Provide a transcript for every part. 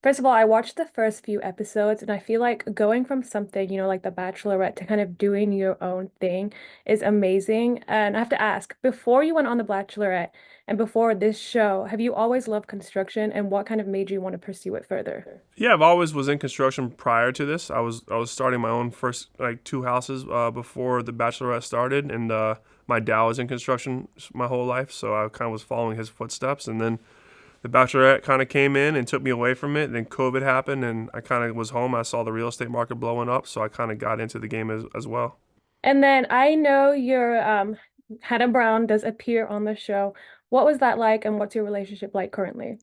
First of all, I watched the first few episodes and I feel like going from something, like The Bachelorette to kind of doing your own thing is amazing. And I have to ask, before you went on The Bachelorette and before this show, have you always loved construction and what kind of made you want to pursue it further? Yeah, I've always was in construction prior to this. I was starting my own first like two houses before the Bachelorette started, and my dad was in construction my whole life, so I kind of was following his footsteps. And then the Bachelorette kind of came in and took me away from it. Then COVID happened, and I kind of was home. I saw the real estate market blowing up, so I kind of got into the game as well. And then I know your Hannah Brown does appear on the show. What was that like and what's your relationship like currently?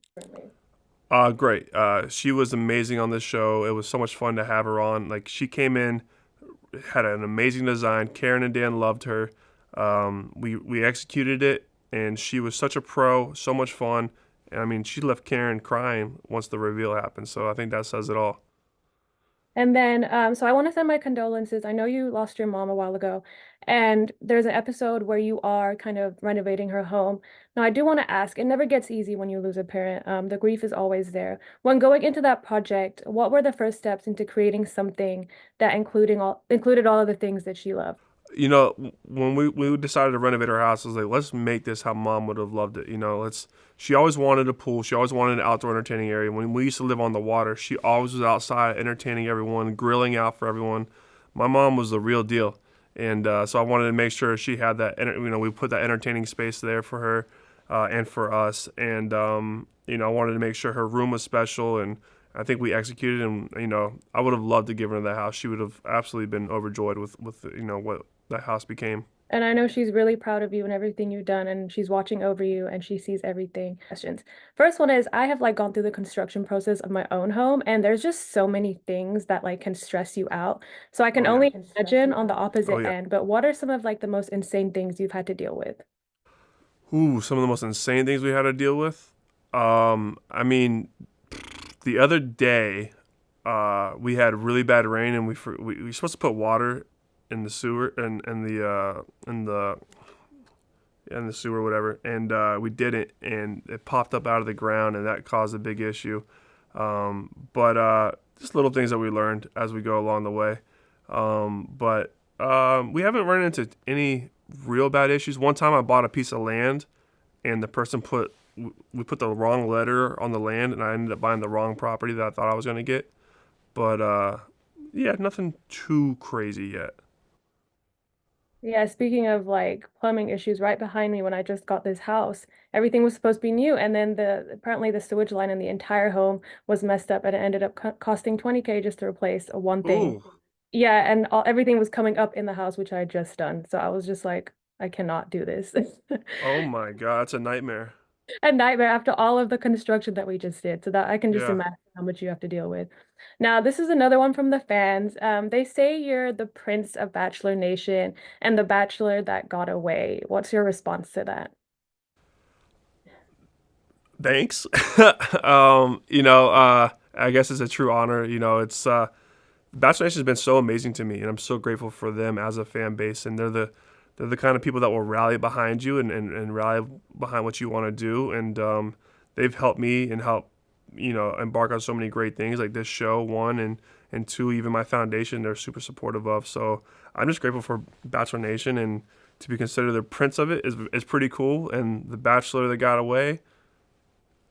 Great. She was amazing on this show. It was so much fun to have her on. Like she came in, had an amazing design. Karen and Dan loved her. We executed it, and she was such a pro. So much fun. I mean, she left Karen crying once the reveal happened. So I think that says it all. And then, so I want to send my condolences. I know you lost your mom a while ago, and there's an episode where you are kind of renovating her home. Now, I do want to ask, it never gets easy when you lose a parent. The grief is always there. When going into that project, what were the first steps into creating something that included all of the things that she loved? When we decided to renovate our house, I was like, let's make this how mom would have loved it. Let's. She always wanted a pool. She always wanted an outdoor entertaining area. When we used to live on the water, she always was outside entertaining everyone, grilling out for everyone. My mom was the real deal, and so I wanted to make sure she had that. We put that entertaining space there for her and for us, and I wanted to make sure her room was special, and I think we executed. And I would have loved to give her that house. She would have absolutely been overjoyed with what that house became. And I know she's really proud of you and everything you've done, and she's watching over you and she sees everything. Questions. First one is I have like gone through the construction process of my own home, and there's just so many things that like can stress you out. So I can Oh yeah. only imagine on the Oh opposite yeah. end, but what are some of like the most insane things you've had to deal with? Ooh, some of the most insane things we had to deal with. I mean, the other day, we had really bad rain, and we were supposed to put water in the sewer in the sewer, whatever, and we didn't, and it popped up out of the ground, and that caused a big issue. But just little things that we learned as we go along the way. But we haven't run into any real bad issues. One time, I bought a piece of land, and the person put we put the wrong letter on the land, and I ended up buying the wrong property that I thought I was gonna get. But yeah, nothing too crazy yet. Yeah, speaking of like plumbing issues, right behind me when I just got this house, everything was supposed to be new, and then the apparently the sewage line in the entire home was messed up, and it ended up co costing 20K just to replace one thing. Ooh, Yeah, and everything was coming up in the house, which I had just done. So I was just like, I cannot do this. oh my God, that's a nightmare. A nightmare after all of the construction that we just did. So that I can just Yeah. imagine how much you have to deal with. Now, this is another one from the fans. They say you're the prince of Bachelor Nation and the bachelor that got away. What's your response to that? Thanks. I guess it's a true honor. It's Bachelor Nation has been so amazing to me, and I'm so grateful for them as a fan base. And they're the kind of people that will rally behind you and rally behind what you want to do. And they've helped me and helped embark on so many great things like this show, one, and two, even my foundation. They're super supportive of. So I'm just grateful for Bachelor Nation, and to be considered the prince of it is pretty cool. And the Bachelor that got away,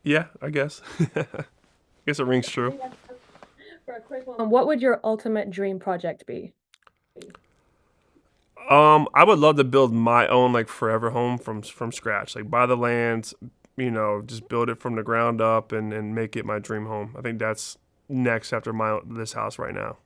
yeah, I guess. I guess it rings true. For a quick one, what would your ultimate dream project be? I would love to build my own like forever home from scratch. Like buy the land, just build it from the ground up and make it my dream home. I think that's next after my this house right now.